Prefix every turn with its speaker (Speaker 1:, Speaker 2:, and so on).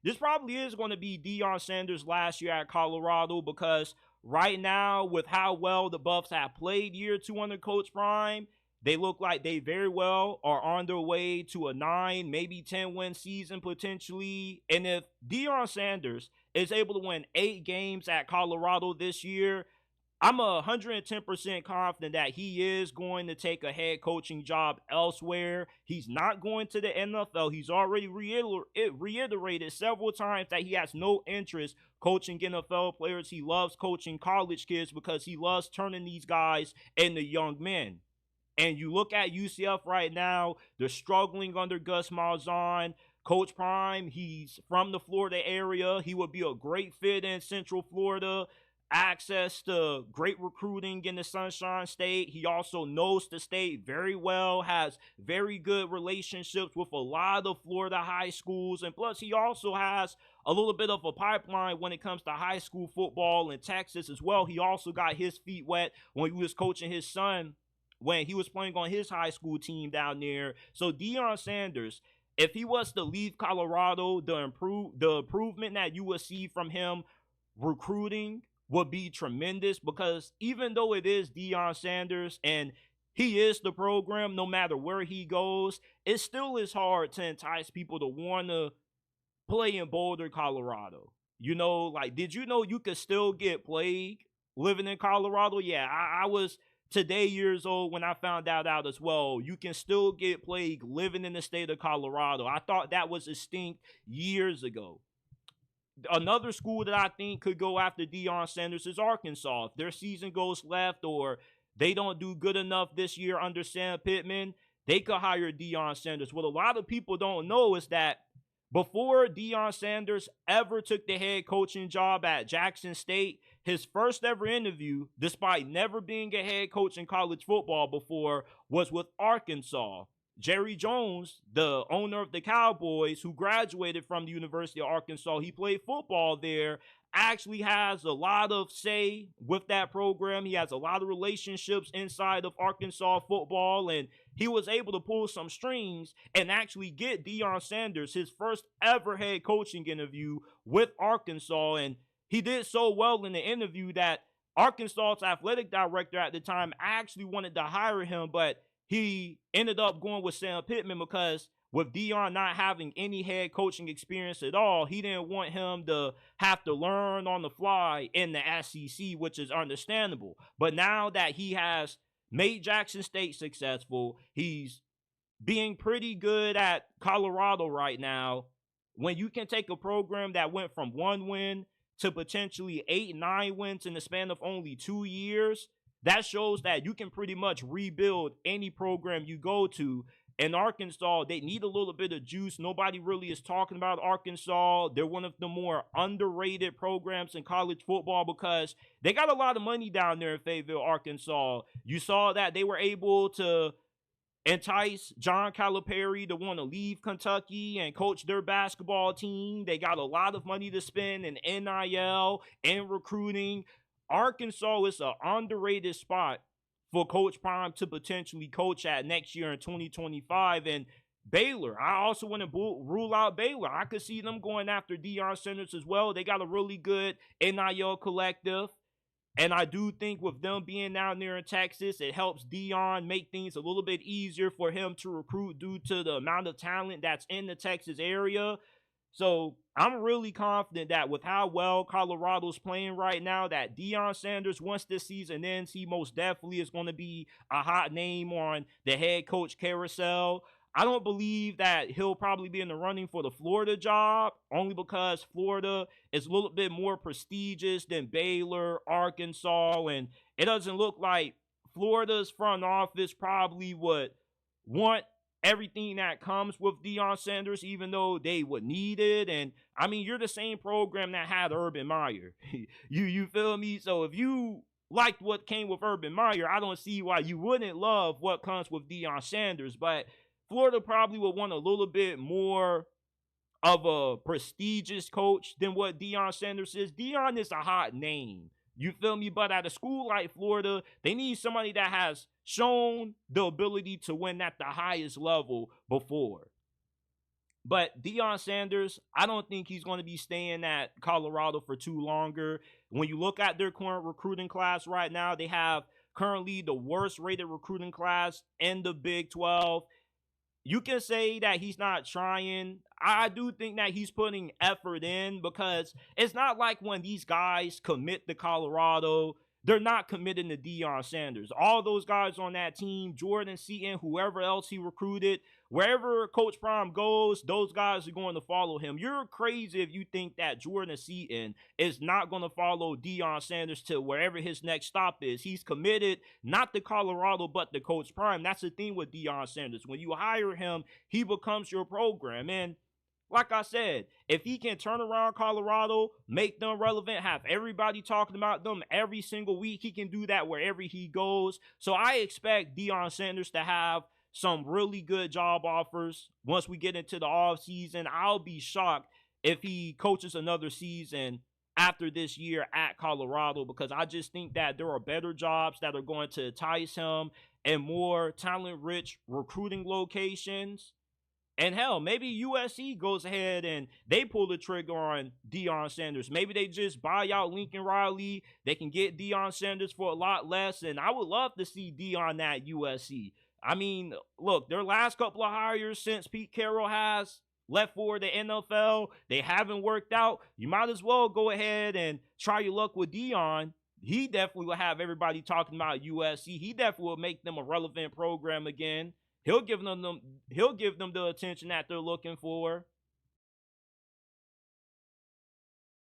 Speaker 1: this probably is going to be Deion Sanders' last year at Colorado because right now, with how well the Buffs have played year two under Coach Prime, they look like they very well are on their way to a 9, maybe 10 win season potentially. And if Deion Sanders is able to win 8 games at Colorado this year, I'm 110% confident that he is going to take a head coaching job elsewhere. He's not going to the NFL. He's already reiterated several times that he has no interest coaching NFL players. He loves coaching college kids because he loves turning these guys into young men. And you look at UCF right now, they're struggling under Gus Malzahn. Coach Prime, he's from the Florida area. He would be a great fit in Central Florida. Access to great recruiting in the Sunshine State. He also knows the state very well, has very good relationships with a lot of Florida high schools. And plus, he also has a little bit of a pipeline when it comes to high school football in Texas as well. He also got his feet wet when he was coaching his son when he was playing on his high school team down there. So Deion Sanders, if he was to leave Colorado, the improvement that you would see from him recruiting would be tremendous, because even though it is Deion Sanders and he is the program, no matter where he goes, it still is hard to entice people to want to play in Boulder, Colorado. You know, like, did you know you could still get plague living in Colorado? Yeah, I was today years old when I found that out as well. You can still get plague living in the state of Colorado. I thought that was extinct years ago. Another school that I think could go after Deion Sanders is Arkansas. If their season goes left or they don't do good enough this year under Sam Pittman, they could hire Deion Sanders. What a lot of people don't know is that before Deion Sanders ever took the head coaching job at Jackson State, his first ever interview, despite never being a head coach in college football before, was with Arkansas. Jerry Jones, the owner of the Cowboys, who graduated from the University of Arkansas, he played football there, actually has a lot of say with that program. He has a lot of relationships inside of Arkansas football, and he was able to pull some strings and actually get Deion Sanders his first ever head coaching interview with Arkansas. And he did so well in the interview that Arkansas's athletic director at the time actually wanted to hire him, but he ended up going with Sam Pittman because with Deion not having any head coaching experience at all, he didn't want him to have to learn on the fly in the SEC, which is understandable. But now that he has made Jackson State successful, he's being pretty good at Colorado right now. When you can take a program that went from 1 win to potentially 8, 9 wins in the span of only 2 years, that shows that you can pretty much rebuild any program you go to. In Arkansas, they need a little bit of juice. Nobody really is talking about Arkansas. They're one of the more underrated programs in college football because they got a lot of money down there in Fayetteville, Arkansas. You saw that they were able to entice John Calipari to want to leave Kentucky and coach their basketball team. They got a lot of money to spend in NIL and recruiting. Arkansas is an underrated spot for Coach Prime to potentially coach at next year in 2025. And Baylor, I also want to rule out Baylor. I could see them going after Deion Sanders as well. They got a really good NIL collective. And I do think with them being down there in Texas, it helps Deion make things a little bit easier for him to recruit due to the amount of talent that's in the Texas area. So I'm really confident that with how well Colorado's playing right now, that Deion Sanders, once this season ends, he most definitely is going to be a hot name on the head coach carousel. I don't believe that he'll probably be in the running for the Florida job, only because Florida is a little bit more prestigious than Baylor, Arkansas, and it doesn't look like Florida's front office probably would want everything that comes with Deion Sanders, even though they would need it. And I mean, you're the same program that had Urban Meyer. you feel me? So if you liked what came with Urban Meyer, I don't see why you wouldn't love what comes with Deion Sanders. But Florida probably would want a little bit more of a prestigious coach than what Deion Sanders is. Deion is a hot name. You feel me? But at a school like Florida, they need somebody that has shown the ability to win at the highest level before. But Deion Sanders, I don't think he's going to be staying at Colorado for too longer. When you look at their current recruiting class right now, they have currently the worst rated recruiting class in the Big 12. You can say that he's not trying. I do think that he's putting effort in, because it's not like when these guys commit to Colorado, they're not committing to Deion Sanders. All those guys on that team, Jordan Seaton, whoever else he recruited, wherever Coach Prime goes, those guys are going to follow him. You're crazy if you think that Jordan Seaton is not going to follow Deion Sanders to wherever his next stop is. He's committed not to Colorado, but to Coach Prime. That's the thing with Deion Sanders. When you hire him, he becomes your program. And like I said, if he can turn around Colorado, make them relevant, have everybody talking about them every single week, he can do that wherever he goes. So I expect Deion Sanders to have some really good job offers once we get into the off season. I'll be shocked if he coaches another season after this year at Colorado, because I just think that there are better jobs that are going to entice him and more talent-rich recruiting locations. And hell, maybe USC goes ahead and they pull the trigger on Deion Sanders. Maybe they just buy out Lincoln Riley. They can get Deion Sanders for a lot less. And I would love to see Deion at USC. I mean, look, their last couple of hires since Pete Carroll has left for the NFL, they haven't worked out. You might as well go ahead and try your luck with Deion. He definitely will have everybody talking about USC. He definitely will make them a relevant program again. He'll give them the attention that they're looking for.